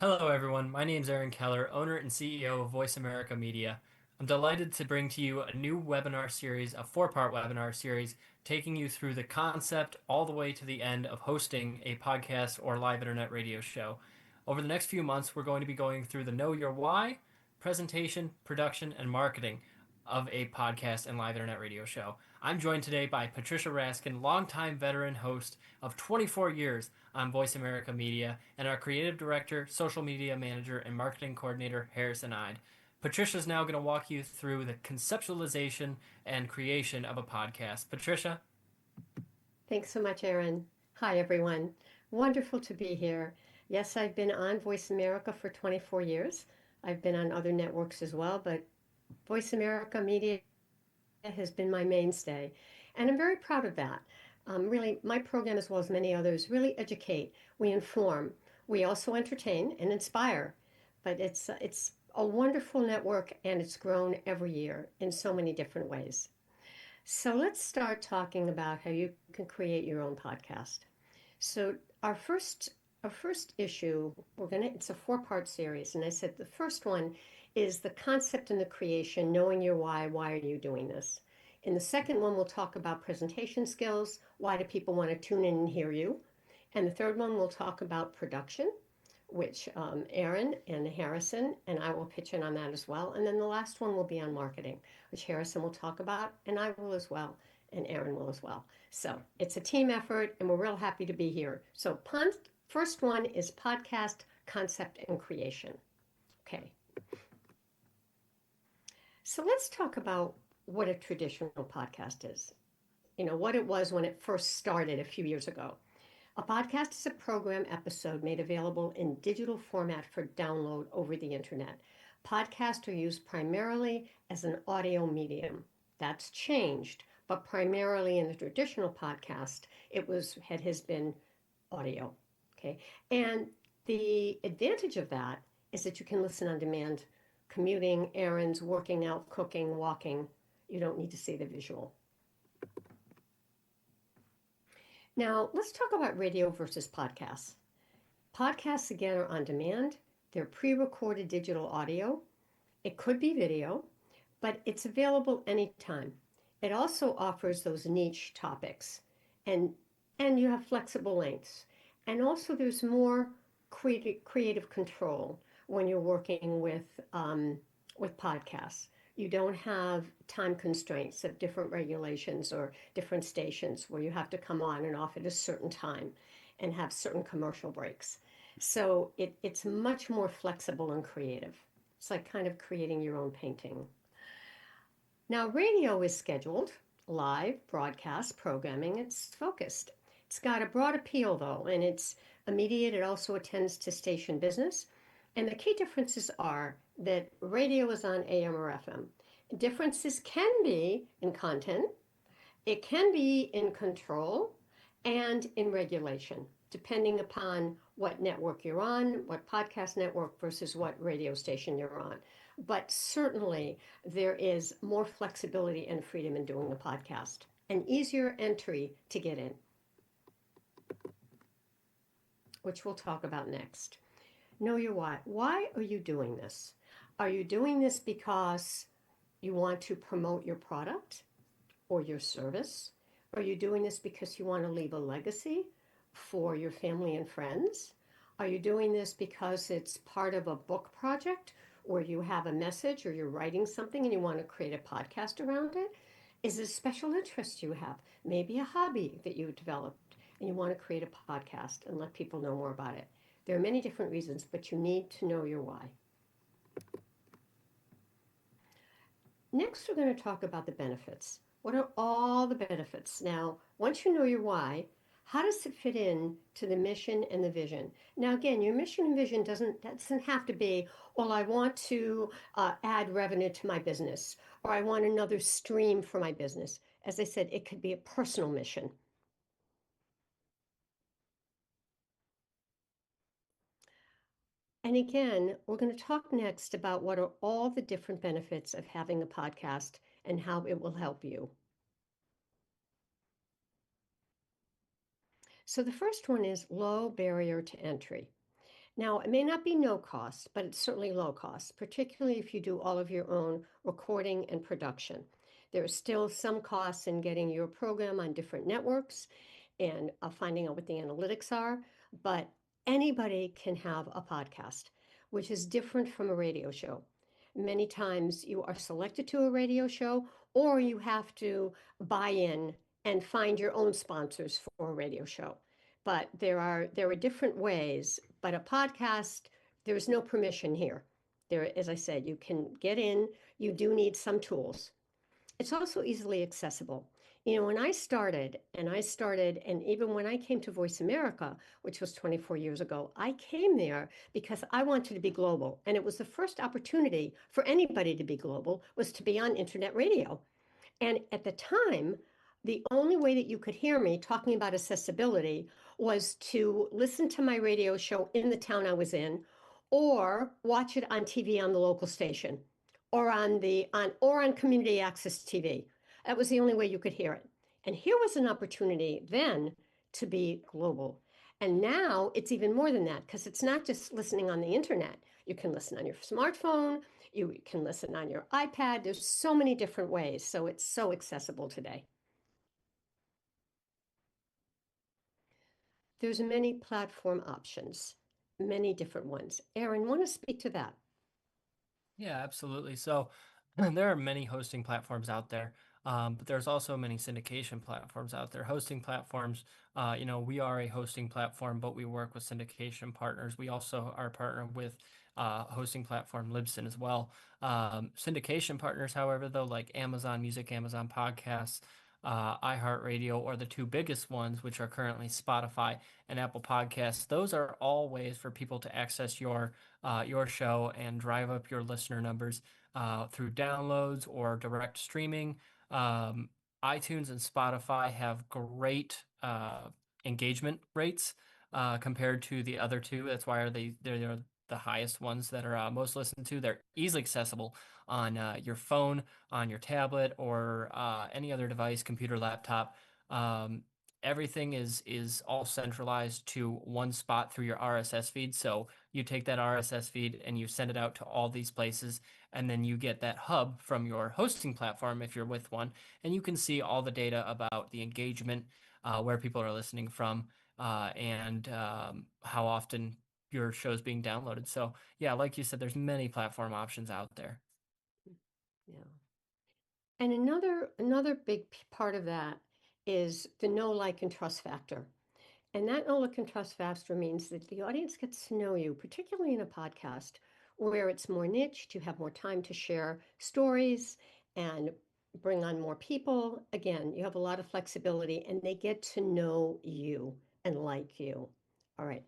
Hello, everyone. My name is Aaron Keller, owner and CEO of Voice America Media. I'm delighted to bring to you a new webinar series, a four-part webinar series, taking you through the concept all the way to the end of hosting a podcast or live internet radio show. Over the next few months, we're going to be going through the Know Your Why, presentation, production, and marketing of a podcast and live internet radio show. I'm joined today by Patricia Raskin, longtime veteran host of 24 years on Voice America Media, and our creative director, social media manager, and marketing coordinator, Harrison Ide. Patricia is now going to walk you through the conceptualization and creation of a podcast. Patricia? Thanks so much, Aaron. Hi, everyone. Wonderful to be here. Yes, I've been on Voice America for 24 years. I've been on other networks as well, but Voice America Media has been my mainstay, and I'm very proud of that. Really, my program, as well as many others, really educate, we inform, we also entertain and inspire. But it's a wonderful network, and it's grown every year in so many different ways. So let's start talking about how you can create your own podcast. So our first issue, it's a four-part series, and I said the first one is the concept and the creation, knowing your why are you doing this? In the second one, we'll talk about presentation skills, why do people want to tune in and hear you? And the third one, we'll talk about production, which Aaron and Harrison and I will pitch in on that as well. And then the last one will be on marketing, which Harrison will talk about, and I will as well, and Aaron will as well. So it's a team effort, and we're real happy to be here. So, first one is podcast concept and creation. Okay, so let's talk about what a traditional podcast is. You know, what it was when it first started a few years ago. A podcast is a program episode made available in digital format for download over the internet. Podcasts are used primarily as an audio medium. That's changed, but primarily in the traditional podcast, it has been audio. Okay, and the advantage of that is that you can listen on demand, commuting, errands, working out, cooking, walking. You don't need to see the visual. Now, let's talk about radio versus podcasts. Podcasts, again, are on demand. They're pre recorded digital audio. It could be video, but it's available anytime. It also offers those niche topics, and, and you have flexible lengths. And also, there's more creative control when you're working with podcasts. You don't have time constraints of different regulations or different stations where you have to come on and off at a certain time and have certain commercial breaks. So it's much more flexible and creative. It's like kind of creating your own painting. Now, radio is scheduled, live, broadcast, programming, it's focused. It's got a broad appeal, though, and it's immediate. It also attends to station business. And the key differences are that radio is on AM or FM. Differences can be in content, it can be in control, and in regulation, depending upon what network you're on, what podcast network versus what radio station you're on. But certainly there is more flexibility and freedom in doing a podcast, an easier entry to get in, which we'll talk about next. Know your why. Why are you doing this? Are you doing this because you want to promote your product or your service? Are you doing this because you want to leave a legacy for your family and friends? Are you doing this because it's part of a book project or you have a message or you're writing something and you want to create a podcast around it? Is it a special interest you have? Maybe a hobby that you developed and you want to create a podcast and let people know more about it. There are many different reasons, but you need to know your why. Next, we're going to talk about the benefits. What are all the benefits? Now, once you know your why, how does it fit in to the mission and the vision? Now, again, your mission and vision doesn't have to be, well, I want to add revenue to my business, or I want another stream for my business. As I said, it could be a personal mission. And again, we're going to talk next about what are all the different benefits of having a podcast and how it will help you. So the first one is low barrier to entry. Now, it may not be no cost, but it's certainly low cost, particularly if you do all of your own recording and production. There are still some costs in getting your program on different networks and finding out what the analytics are, but anybody can have a podcast, which is different from a radio show. Many times you are selected to a radio show, or you have to buy in and find your own sponsors for a radio show. But there are different ways, but a podcast, there's no permission here. There, as I said, you can get in, you do need some tools. It's also easily accessible. When and even when I came to Voice America, which was 24 years ago, I came there because I wanted to be global. And it was the first opportunity for anybody to be global was to be on internet radio. And at the time, the only way that you could hear me talking about accessibility was to listen to my radio show in the town I was in, or watch it on TV on the local station, or on community access TV. That was the only way you could hear it. And here was an opportunity then to be global. And now it's even more than that because it's not just listening on the internet. You can listen on your smartphone, you can listen on your iPad. There's so many different ways. So it's so accessible today. There's many platform options, many different ones. Aaron, want to speak to that? Yeah, absolutely. So there are many hosting platforms out there, but there's also many syndication platforms out there. Hosting platforms, we are a hosting platform, but we work with syndication partners. We also are partnered with hosting platform Libsyn as well. Syndication partners, however, though, like Amazon Music, Amazon Podcasts, iHeartRadio, or the two biggest ones, which are currently Spotify and Apple Podcasts, those are all ways for people to access your show and drive up your listener numbers through downloads or direct streaming. Um, iTunes and Spotify have great engagement rates compared to the other two. That's why they're the highest ones that are most listened to. They're easily accessible on your phone, on your tablet, or any other device, computer, laptop. Um, Everything is all centralized to one spot through your RSS feed. So you take that RSS feed and you send it out to all these places, and then you get that hub from your hosting platform if you're with one, and you can see all the data about the engagement, where people are listening from, and how often your show's being downloaded. So yeah, like you said, there's many platform options out there. Yeah. And another big part of that is the know, like, and trust factor. And that know, like, and trust factor means that the audience gets to know you, particularly in a podcast where it's more niched, you have more time to share stories and bring on more people. Again, you have a lot of flexibility and they get to know you and like you. All right.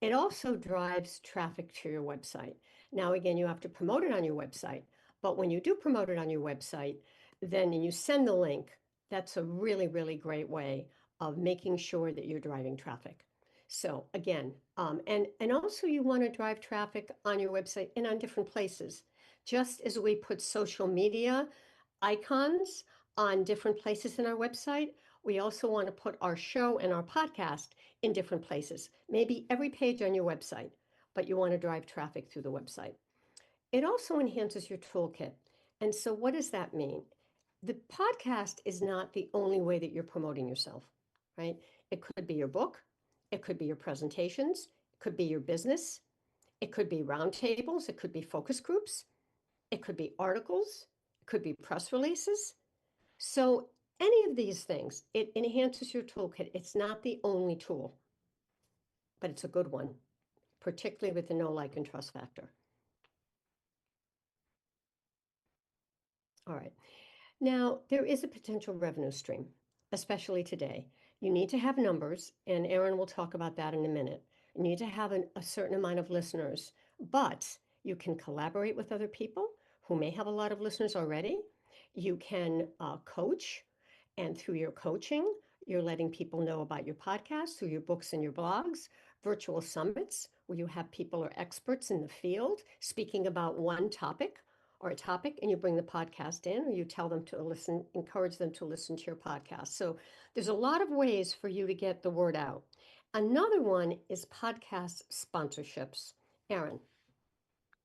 It also drives traffic to your website. Now, again, you have to promote it on your website, but when you do promote it on your website, then you send the link. That's a really, really great way of making sure that you're driving traffic. So again, and also you want to drive traffic on your website and on different places. Just as we put social media icons on different places in our website, we also want to put our show and our podcast in different places. Maybe every page on your website, but you want to drive traffic through the website. It also enhances your toolkit. And so what does that mean? The podcast is not the only way that you're promoting yourself, right? It could be your book, it could be your presentations, it could be your business, it could be roundtables, it could be focus groups, it could be articles, it could be press releases. So any of these things, it enhances your toolkit. It's not the only tool, but it's a good one, particularly with the know, like, and trust factor. All right. Now, there is a potential revenue stream, especially today. You need to have numbers, and Aaron will talk about that in a minute. You need to have a certain amount of listeners, but you can collaborate with other people who may have a lot of listeners already. You can coach, and through your coaching, you're letting people know about your podcast, through your books and your blogs, virtual summits where you have people or experts in the field speaking about one topic or a topic, and you bring the podcast in, or you tell them to listen, encourage them to listen to your podcast. So there's a lot of ways for you to get the word out. Another one is podcast sponsorships. Aaron.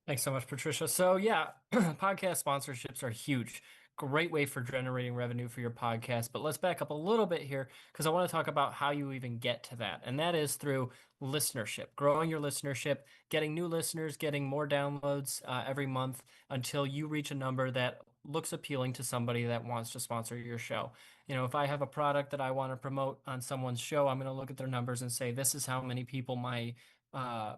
Thanks so much, Patricia. So, yeah, podcast sponsorships are huge. Great way for generating revenue for your podcast. But let's back up a little bit here because I want to talk about how you even get to that. And that is through listenership, growing your listenership, getting new listeners, getting more downloads every month until you reach a number that looks appealing to somebody that wants to sponsor your show. If I have a product that I want to promote on someone's show, I'm going to look at their numbers and say, this is how many people my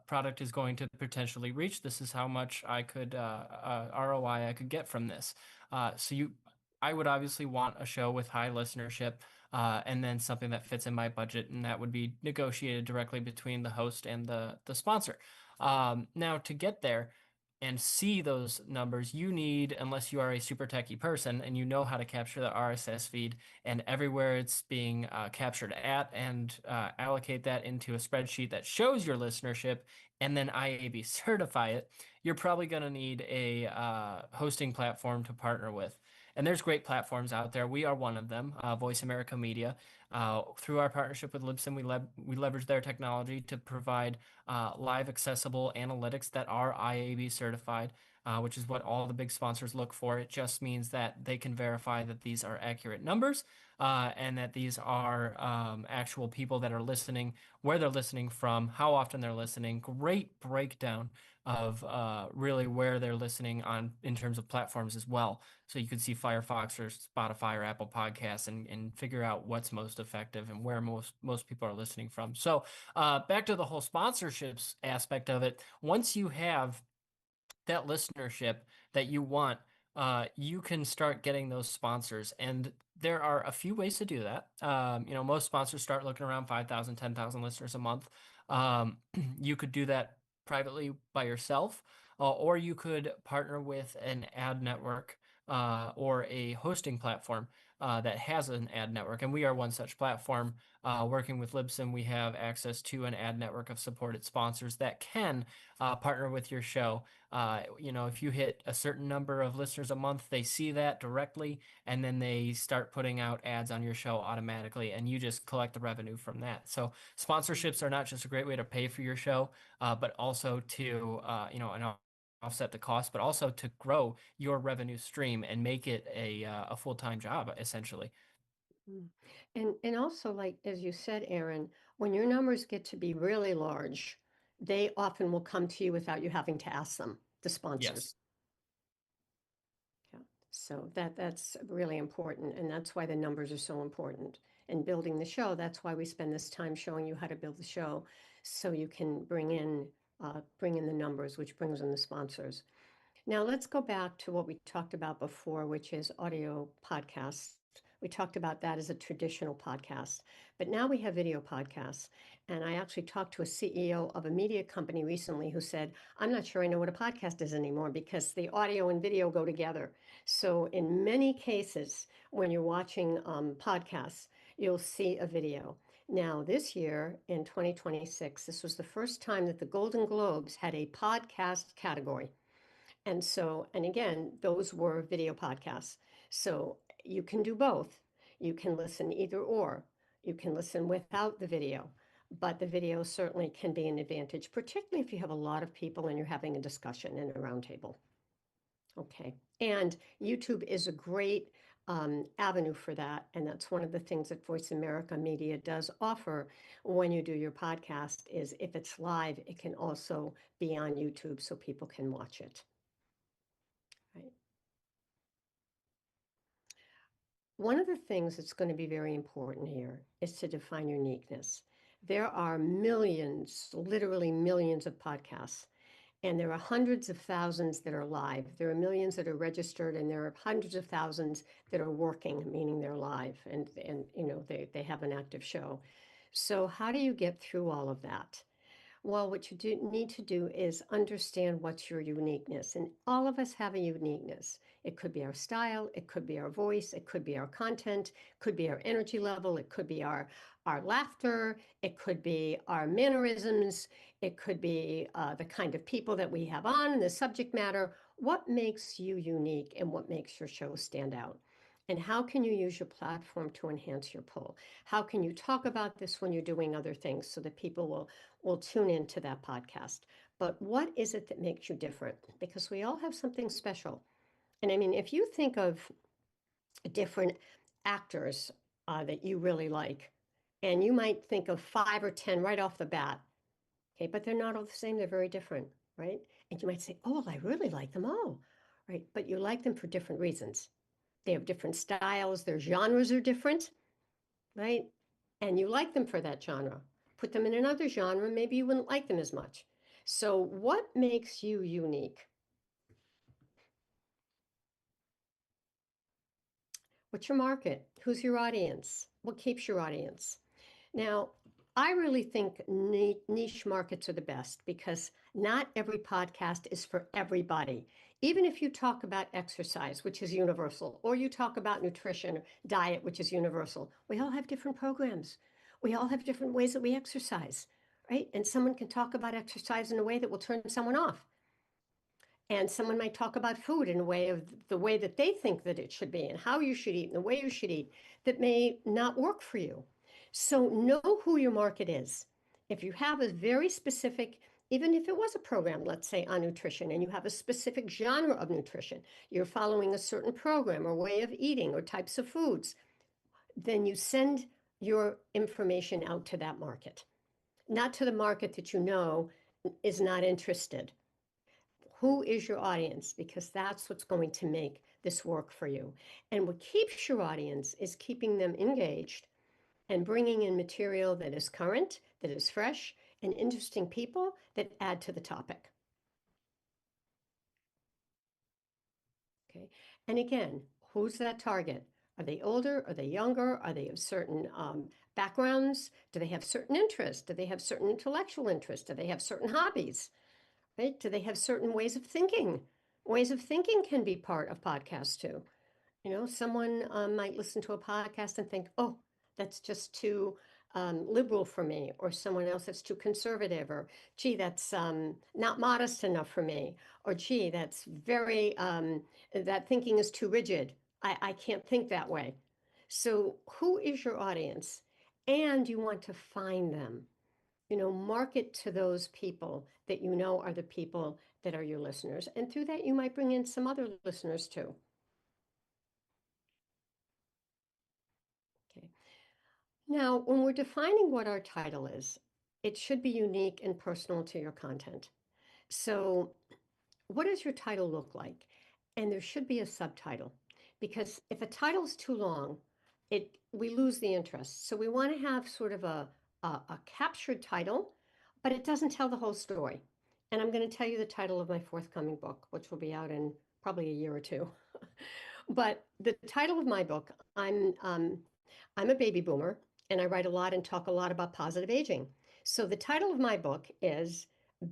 product is going to potentially reach. This is how much I could ROI I could get from this. I would obviously want a show with high listenership, and then something that fits in my budget, and that would be negotiated directly between the host and the sponsor. Now, to get there and see those numbers, you need, unless you are a super techie person and you know how to capture the RSS feed and everywhere it's being captured at, and allocate that into a spreadsheet that shows your listenership, and then IAB certify it, you're probably going to need a hosting platform to partner with. And there's great platforms out there. We are one of them, Voice America Media. Through our partnership with Libsyn, we leverage their technology to provide live accessible analytics that are IAB certified, which is what all the big sponsors look for. It just means that they can verify that these are accurate numbers, and that these are actual people that are listening, where they're listening from, how often they're listening. Great breakdown of really where they're listening on in terms of platforms as well. So you could see Firefox or Spotify or Apple Podcasts, and figure out what's most effective and where most people are listening from. So back to the whole sponsorships aspect of it. Once you have that listenership that you want, you can start getting those sponsors. And there are a few ways to do that. Most sponsors start looking around 5,000, 10,000 listeners a month. You could do that privately by yourself, or you could partner with an ad network or a hosting platform that has an ad network. And we are one such platform. Working with Libsyn, we have access to an ad network of supported sponsors that can partner with your show. If you hit a certain number of listeners a month, they see that directly, and then they start putting out ads on your show automatically, and you just collect the revenue from that. So sponsorships are not just a great way to pay for your show, but also to, and offset the cost, but also to grow your revenue stream and make it a full-time job, essentially. Mm. And also, like as you said, Aaron, when your numbers get to be really large, they often will come to you without you having to ask them, the sponsors. Yes. Yeah. So that's really important, and that's why the numbers are so important. And building the show, that's why we spend this time showing you how to build the show, so you can bring in the numbers, which brings in the sponsors. Now let's go back to what we talked about before, which is audio podcasts. We talked about that as a traditional podcast, but now we have video podcasts. And I actually talked to a CEO of a media company recently who said, I'm not sure I know what a podcast is anymore because the audio and video go together. So in many cases, when you're watching podcasts, you'll see a video. Now, this year in 2026, this was the first time that the Golden Globes had a podcast category. And so, and again, those were video podcasts. So you can do both. You can listen either or. You can listen without the video, but the video certainly can be an advantage, particularly if you have a lot of people and you're having a discussion in a roundtable. Okay. And YouTube is a great avenue for that. And that's one of the things that Voice America Media does offer when you do your podcast is if it's live, it can also be on YouTube so people can watch it. Right. One of the things that's going to be very important here is to define uniqueness. There are millions, literally millions of podcasts, and there are hundreds of thousands that are live. There are millions that are registered, and there are hundreds of thousands that are working, meaning they're live and they have an active show. So how do you get through all of that? Well, what you need to do is understand what's your uniqueness. And all of us have a uniqueness. It could be our style, it could be our voice, it could be our content, it could be our energy level, it could be our laughter, it could be our mannerisms, it could be the kind of people that we have on, the subject matter. What makes you unique and what makes your show stand out? And how can you use your platform to enhance your pull? How can you talk about this when you're doing other things so that people will tune into that podcast? But what is it that makes you different? Because we all have something special. And I mean, if you think of different actors that you really like, and you might think of 5 or 10 right off the bat, okay, but they're not all the same, they're very different, right? And you might say, oh, well, I really like them all, right? But you like them for different reasons. They have different styles, their genres are different, right? And you like them for that genre. Put them in another genre, maybe you wouldn't like them as much. So, what makes you unique? What's your market? Who's your audience? What keeps your audience? Now, I really think niche markets are the best because not every podcast is for everybody. Even if you talk about exercise, which is universal, or you talk about nutrition, diet, which is universal, we all have different programs. We all have different ways that we exercise, right? And someone can talk about exercise in a way that will turn someone off. And someone might talk about food in a way of the way that they think that it should be and how you should eat and the way you should eat that may not work for you. So know who your market is. If you have a very specific, even if it was a program, let's say on nutrition, and you have a specific genre of nutrition, you're following a certain program or way of eating or types of foods, then you send your information out to that market, not to the market that you know is not interested. Who is your audience? Because that's what's going to make this work for you. And what keeps your audience is keeping them engaged and bringing in material that is current, that is fresh, and interesting people that add to the topic. Okay. And again, who's that target? Are they older? Are they younger? Are they of certain backgrounds? Do they have certain interests? Do they have certain intellectual interests? Do they have certain hobbies? Right? Do they have certain ways of thinking? Ways of thinking can be part of podcasts too. You know, someone might listen to a podcast and think, oh, that's just too liberal for me, or someone else that's too conservative, or gee, that's not modest enough for me, or gee, that's very, that thinking is too rigid. I can't think that way. So, who is your audience? And you want to find them. You know, market to those people that you know are the people that are your listeners. And through that, you might bring in some other listeners too. Okay. Now, when we're defining what our title is, it should be unique and personal to your content. So, what does your title look like? And there should be a subtitle because if a title's too long, it we lose the interest. So we want to have sort of a captured title, but it doesn't tell the whole story. And I'm going to tell you the title of my forthcoming book, which will be out in probably a year or two. But the title of my book, I'm a baby boomer and I write a lot and talk a lot about positive aging. So the title of my book is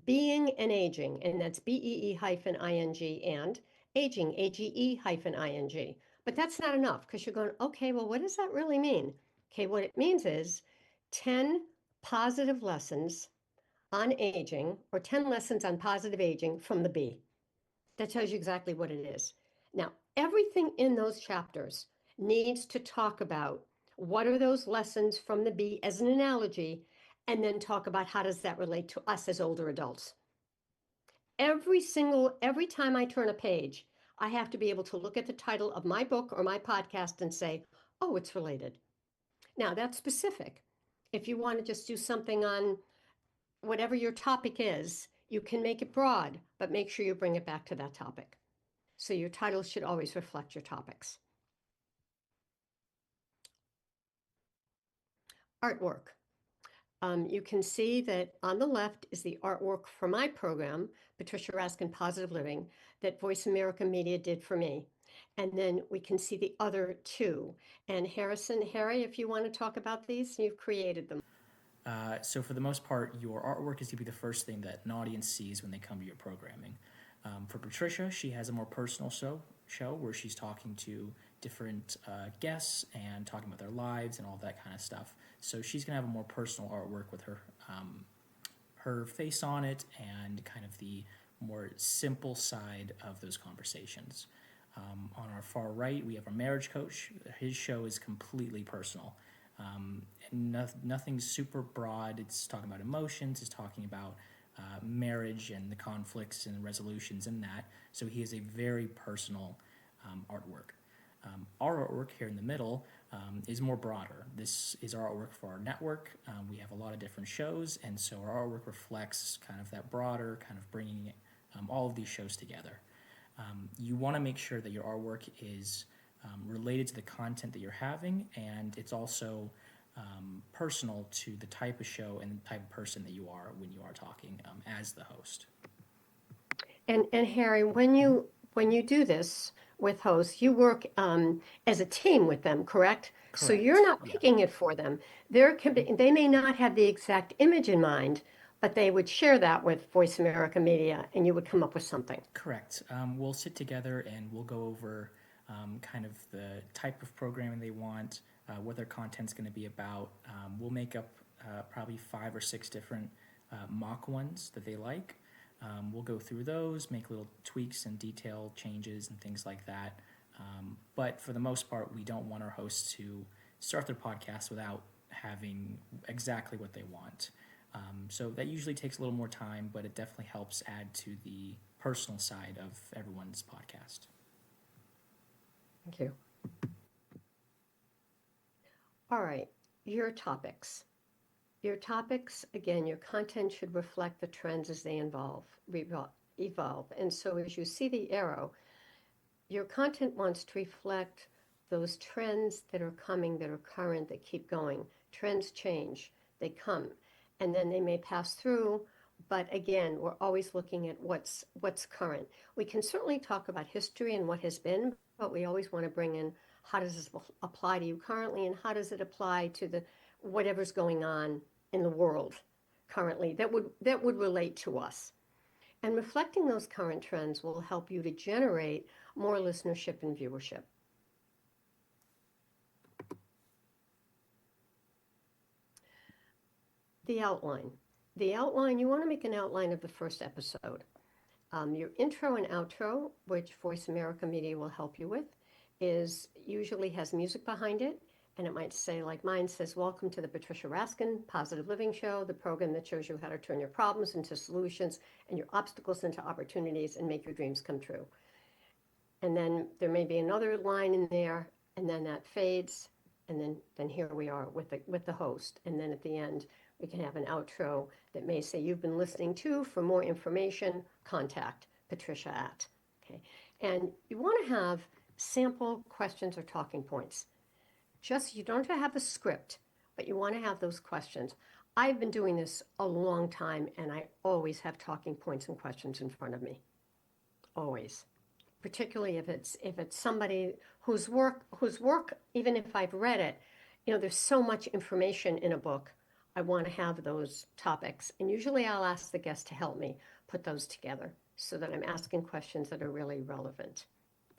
Being and Aging, and that's BEE hyphen ING and aging, AGE hyphen ING. But that's not enough because you're going, okay, well, what does that really mean? Okay, what it means is 10 positive lessons on aging or 10 lessons on positive aging from the B. That tells you exactly what it is. Now, everything in those chapters needs to talk about what are those lessons from the bee as an analogy, and then talk about how does that relate to us as older adults. Every time I turn a page, I have to be able to look at the title of my book or my podcast and say, oh, it's related. Now, that's specific. If you want to just do something on whatever your topic is, you can make it broad, but make sure you bring it back to that topic. So your titles should always reflect your topics. Artwork. You can see that on the left is the artwork for my program, Patricia Raskin Positive Living, that Voice America Media did for me. And then we can see the other two. And Harry, if you want to talk about these, you've created them. So for the most part, your artwork is going to be the first thing that an audience sees when they come to your programming. For Patricia, she has a more personal show where she's talking to different guests and talking about their lives and all that kind of stuff. So she's going to have a more personal artwork with her face on it and kind of the more simple side of those conversations. On our far right, we have our marriage coach. His show is completely personal. Nothing super broad. It's talking about emotions. It's talking about marriage and the conflicts and resolutions in that. So he is a very personal artwork. Our artwork here in the middle is more broader. This is our artwork for our network. We have a lot of different shows, and so our artwork reflects kind of that broader, kind of bringing all of these shows together. You want to make sure that your artwork is related to the content that you're having, and it's also personal to the type of show and the type of person that you are when you are talking as the host. And Harry, when you do this with hosts, you work as a team with them, correct? So you're Correct. not Yeah. picking it for them. They may not have the exact image in mind, but they would share that with Voice America Media, and you would come up with something. Correct. We'll sit together and we'll go over kind of the type of programming they want, what their content's going to be about. We'll make up probably 5 or 6 different mock ones that they like. We'll go through those, make little tweaks and detail changes and things like that. But for the most part, we don't want our hosts to start their podcast without having exactly what they want. So that usually takes a little more time, but it definitely helps add to the personal side of everyone's podcast. Thank you. All right, your topics. Your topics, again, your content should reflect the trends as they evolve. And so as you see the arrow, your content wants to reflect those trends that are coming, that are current, that keep going. Trends change, they come, and then they may pass through. But again, we're always looking at what's current. We can certainly talk about history and what has been, but we always want to bring in how does this apply to you currently, and how does it apply to the whatever's going on in the world currently that would relate to us. And reflecting those current trends will help you to generate more listenership and viewership. The outline. The outline, you want to make an outline of the first episode. Your intro and outro, which Voice America Media will help you with, is usually has music behind it. And it might say, like mine says, welcome to the Patricia Raskin Positive Living Show, the program that shows you how to turn your problems into solutions and your obstacles into opportunities and make your dreams come true. And then there may be another line in there, and then that fades, and then here we are with the host. And then at the end, we can have an outro that may say, you've been listening to, for more information, contact Patricia at. Okay. And you want to have sample questions or talking points. Just, you don't have a script, but you want to have those questions. I've been doing this a long time, and I always have talking points and questions in front of me. Always. Particularly if it's somebody whose work, even if I've read it, there's so much information in a book. I want to have those topics, and usually I'll ask the guest to help me put those together so that I'm asking questions that are really relevant.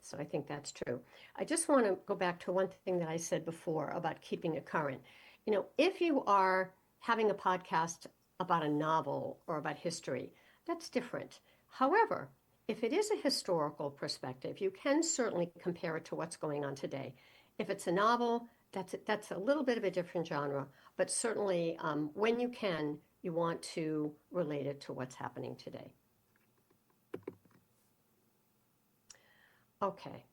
So I think that's true. I just want to go back to one thing that I said before about keeping it current. If you are having a podcast about a novel or about history, that's different. However, if it is a historical perspective, you can certainly compare it to what's going on today. If it's a novel, that's a little bit of a different genre, but certainly when you can, you want to relate it to what's happening today. Okay.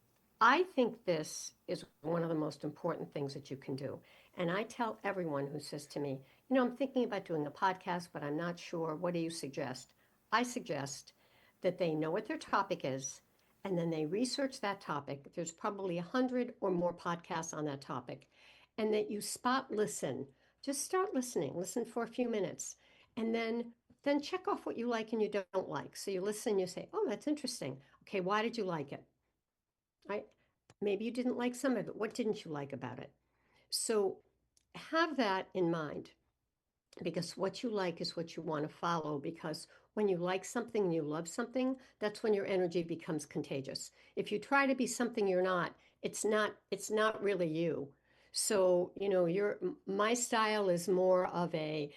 I think this is one of the most important things that you can do. And I tell everyone who says to me, I'm thinking about doing a podcast, but I'm not sure. What do you suggest? I suggest that they know what their topic is, and then they research that topic. There's probably 100 or more podcasts on that topic, and that you spot listen. Just start listening. Listen for a few minutes, and then check off what you like and you don't like. So you listen, you say, oh, that's interesting. Okay, why did you like it? Right? Maybe you didn't like some of it. What didn't you like about it? So have that in mind, because what you like is what you want to follow. Because when you like something and you love something, that's when your energy becomes contagious. If you try to be something you're not, it's not really you. So, my style is more of a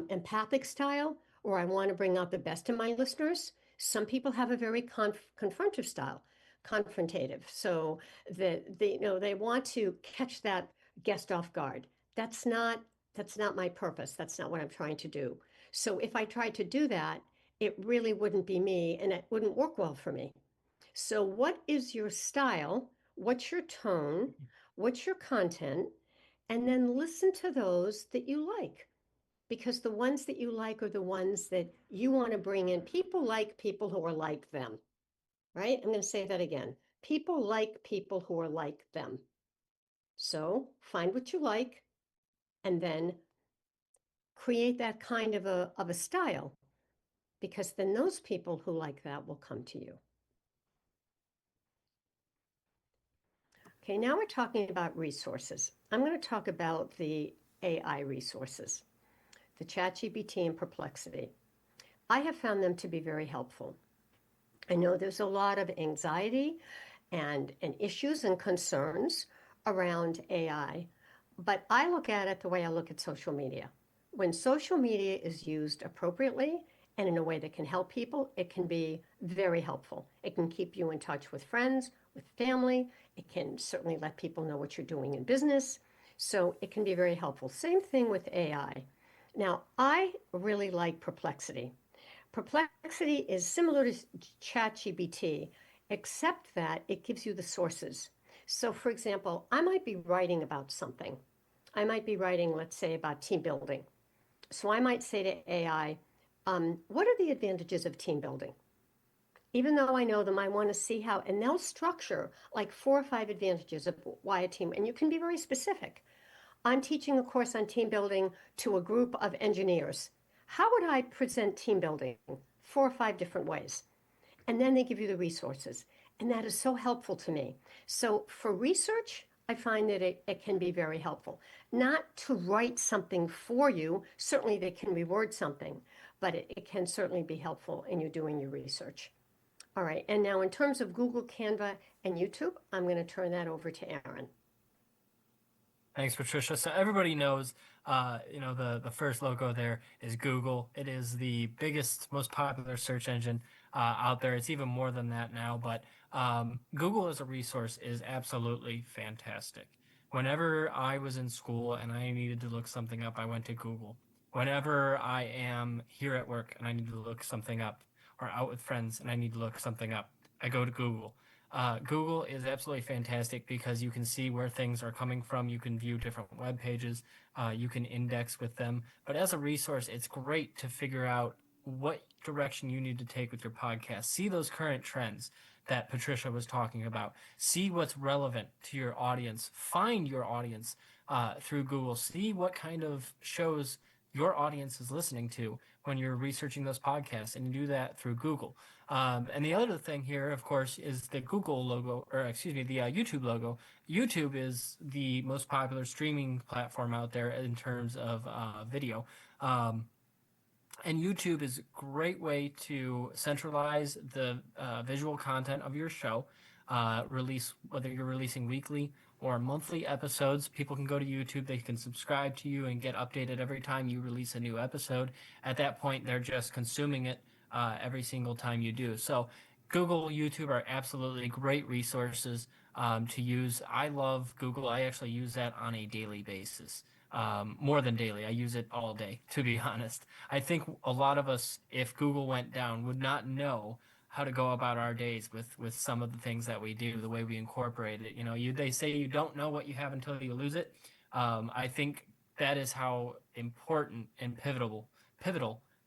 empathic style, or I want to bring out the best in my listeners. Some people have a very confrontive style. confrontative. So they want to catch that guest off guard. That's not that's not my purpose. That's not what I'm trying to do. So if I tried to do that, it really wouldn't be me and it wouldn't work well for me. So what is your style? What's your tone? What's your content? And then listen to those that you like, because the ones that you like are the ones that you want to bring in. People like people who are like them, right? I'm going to say that again. People like people who are like them. So find what you like and then create that kind of a style, because then those people who like that will come to you. Okay, now we're talking about resources. I'm going to talk about the AI resources, the ChatGPT and Perplexity. I have found them to be very helpful. I know there's a lot of anxiety and issues and concerns around AI, but I look at it the way I look at social media. When social media is used appropriately and in a way that can help people, it can be very helpful. It can keep you in touch with friends, with family. It can certainly let people know what you're doing in business. So it can be very helpful. Same thing with AI. Now, I really like Perplexity. Perplexity is similar to ChatGPT, except that it gives you the sources. So, for example, I might be writing about something. I might be writing, let's say, about team building. So I might say to AI, what are the advantages of team building? Even though I know them, I want to see how, and they'll structure like 4 or 5 advantages of why a team, and you can be very specific. I'm teaching a course on team building to a group of engineers. How would I present team building? 4 or 5 different ways. And then they give you the resources. And that is so helpful to me. So for research, I find that it can be very helpful. Not to write something for you, certainly they can reword something, but it can certainly be helpful in you doing your research. All right, and now in terms of Google, Canva, and YouTube, I'm going to turn that over to Aaron. Thanks, Patricia. So everybody knows, the first logo there is Google. It is the biggest, most popular search engine out there. It's even more than that now, but Google as a resource is absolutely fantastic. Whenever I was in school and I needed to look something up, I went to Google. Whenever I am here at work and I need to look something up, or out with friends and I need to look something up, I go to Google. Google is absolutely fantastic because you can see where things are coming from. You can view different web pages. You can index with them. But as a resource, it's great to figure out what direction you need to take with your podcast. See those current trends that Patricia was talking about. See what's relevant to your audience. Find your audience through Google. See what kind of shows your audience is listening to when you're researching those podcasts, and you do that through Google. And the other thing here, of course, is the Google logo, or excuse me, the YouTube logo. YouTube is the most popular streaming platform out there in terms of video. Um, and YouTube is a great way to centralize the visual content of your show. Release whether you're releasing weekly or monthly episodes. People can go to YouTube. They can subscribe to you and get updated every time you release a new episode. At that point, they're just consuming it every single time you do. So, Google, YouTube are absolutely great resources to use. I love Google. I actually use that on a daily basis. More than daily. I use it all day, to be honest. I think a lot of us, if Google went down, would not know how to go about our days with some of the things that we do, the way we incorporate it. They say you don't know what you have until you lose it. I think that is how important and pivotal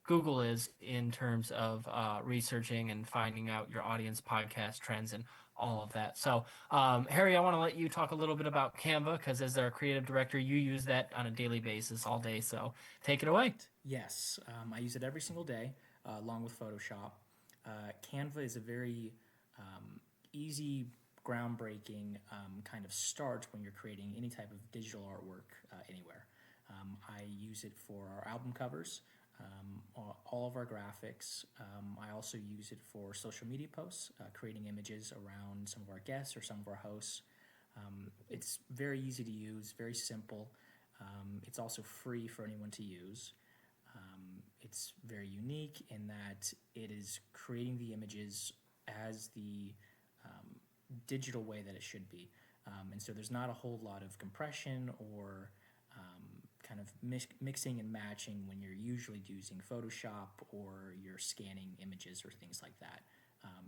Google is in terms of researching and finding out your audience podcast trends and all of that. So, Harry, I want to let you talk a little bit about Canva because as our creative director, you use that on a daily basis all day. So, take it away. Yes, I use it every single day, along with Photoshop. Canva is a very easy, groundbreaking kind of start when you're creating any type of digital artwork anywhere. I use it for our album covers, all of our graphics. I also use it for social media posts, creating images around some of our guests or some of our hosts. It's very easy to use, very simple. It's also free for anyone to use. It's very unique in that it is creating the images as the digital way that it should be. And so there's not a whole lot of compression or kind of mixing and matching when you're usually using Photoshop or you're scanning images or things like that.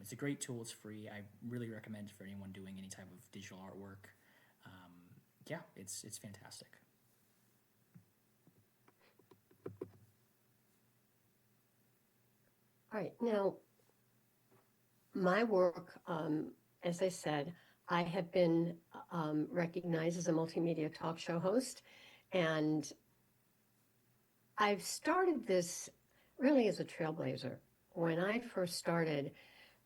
It's a great tool. It's free. I really recommend it for anyone doing any type of digital artwork. Um, yeah, it's fantastic. All right. Now, my work, as I said, I have been recognized as a multimedia talk show host, and I've started this really as a trailblazer. When I first started,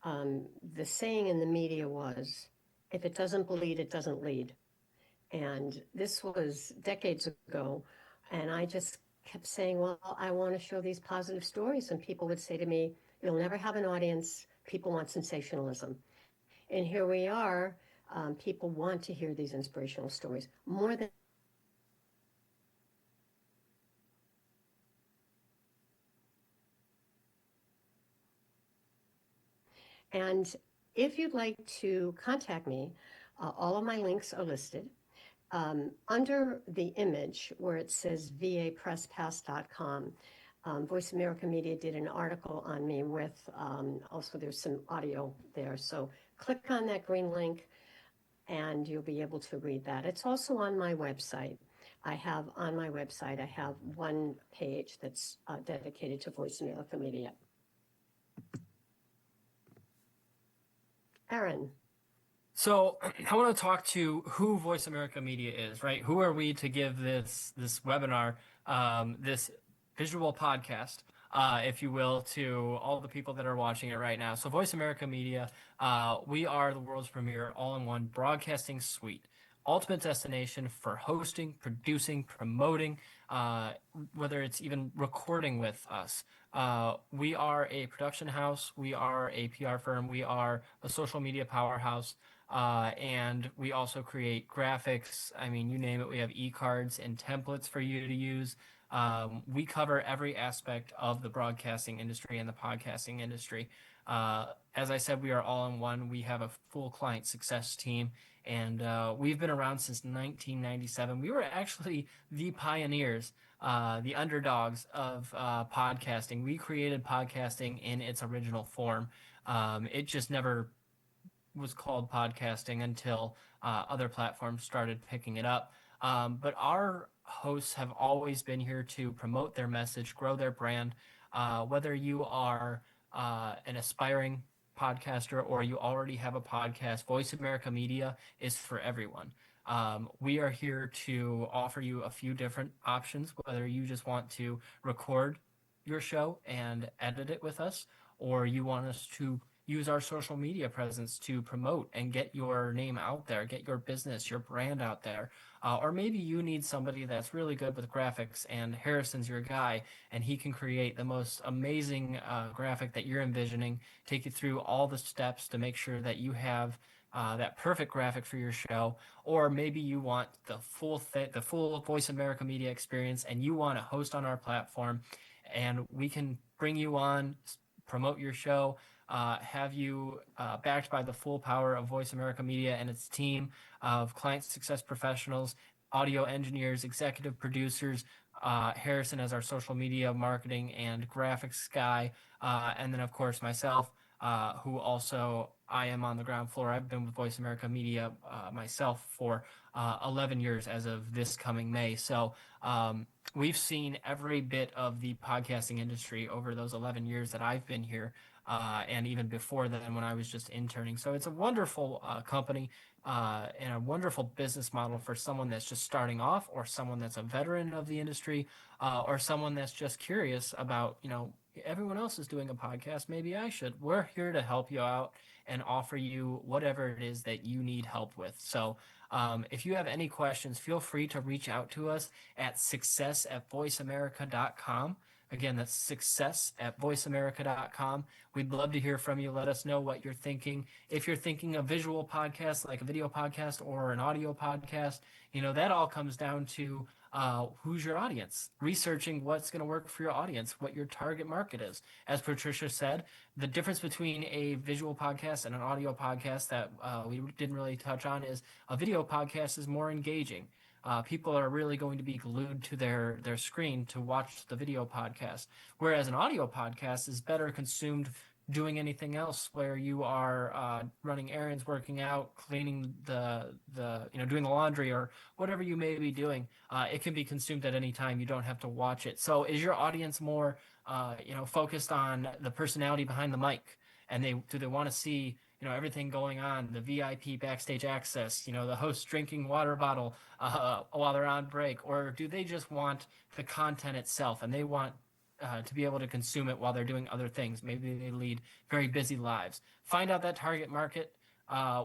the saying in the media was, if it doesn't bleed, it doesn't lead. And this was decades ago. And I just kept saying, well, I want to show these positive stories. And people would say to me, you'll never have an audience. People want sensationalism. And here we are. People want to hear these inspirational stories more than. And if you'd like to contact me, all of my links are listed. Under the image where it says vapresspass.com, Voice America Media did an article on me with also there's some audio there. So click on that green link and you'll be able to read that. It's also on my website. I have on my website, I have one page that's dedicated to Voice America Media. Aaron. So I want to talk to who Voice America Media is, right? Who are we to give this webinar, this visual podcast, if you will, to all the people that are watching it right now? So Voice America Media, we are the world's premier all-in-one broadcasting suite, ultimate destination for hosting, producing, promoting, uh, whether it's even recording with us. We are a production house, we are a PR firm, we are a social media powerhouse. And we also create graphics. I mean, you name it. We have e-cards and templates for you to use. We cover every aspect of the broadcasting industry and the podcasting industry. As I said, we are all in one. We have a full client success team, and we've been around since 1997. We were actually the pioneers, the underdogs of podcasting. We created podcasting in its original form. It just never was called podcasting until other platforms started picking it up. But our hosts have always been here to promote their message, grow their brand. Whether you are an aspiring podcaster or you already have a podcast, Voice America Media is for everyone. We are here to offer you a few different options, whether you just want to record your show and edit it with us, or you want us to use our social media presence to promote and get your name out there, get your business, your brand out there. Or maybe you need somebody that's really good with graphics and Harrison's your guy and he can create the most amazing graphic that you're envisioning, take you through all the steps to make sure that you have that perfect graphic for your show. Or maybe you want the full Voice America Media experience and you want to host on our platform and we can bring you on, promote your show, have you backed by the full power of Voice America Media and its team of client success professionals, audio engineers, executive producers, Harrison as our social media marketing and graphics guy, and then of course myself, who also I am on the ground floor. I've been with Voice America Media myself for 11 years as of this coming May. So we've seen every bit of the podcasting industry over those 11 years that I've been here and even before then when I was just interning. So it's a wonderful company and a wonderful business model for someone that's just starting off or someone that's a veteran of the industry or someone that's just curious about, everyone else is doing a podcast. Maybe I should. We're here to help you out and offer you whatever it is that you need help with. So if you have any questions, feel free to reach out to us at success@voiceamerica.com. Again, that's success@voiceamerica.com. We'd love to hear from you. Let us know what you're thinking. If you're thinking a visual podcast, like a video podcast or an audio podcast, that all comes down to who's your audience, researching what's going to work for your audience, what your target market is. As Patricia said, the difference between a visual podcast and an audio podcast that we didn't really touch on is a video podcast is more engaging. People are really going to be glued to their screen to watch the video podcast, whereas an audio podcast is better consumed doing anything else where you are running errands, working out, cleaning doing the laundry or whatever you may be doing. It can be consumed at any time. You don't have to watch it. So is your audience more focused on the personality behind the mic, and do they want to see everything going on, the VIP backstage access, the host drinking water bottle while they're on break, or do they just want the content itself and they want to be able to consume it while they're doing other things? Maybe they lead very busy lives. Find out that target market.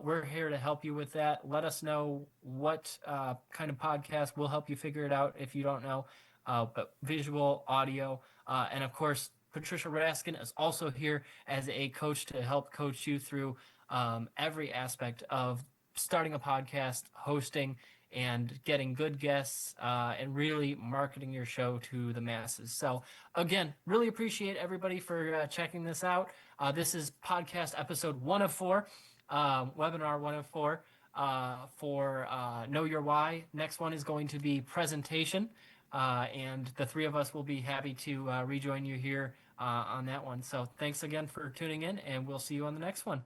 We're here to help you with that. Let us know what kind of podcast. We'll help you figure it out if you don't know. But visual, audio, and of course, Patricia Raskin is also here as a coach to help coach you through every aspect of starting a podcast, hosting, and getting good guests, and really marketing your show to the masses. So, again, really appreciate everybody for checking this out. This is podcast episode 1 of 4, webinar 1 of 4 for Know Your Why. Next one is going to be presentation. And the three of us will be happy to rejoin you here on that one. So thanks again for tuning in, and we'll see you on the next one.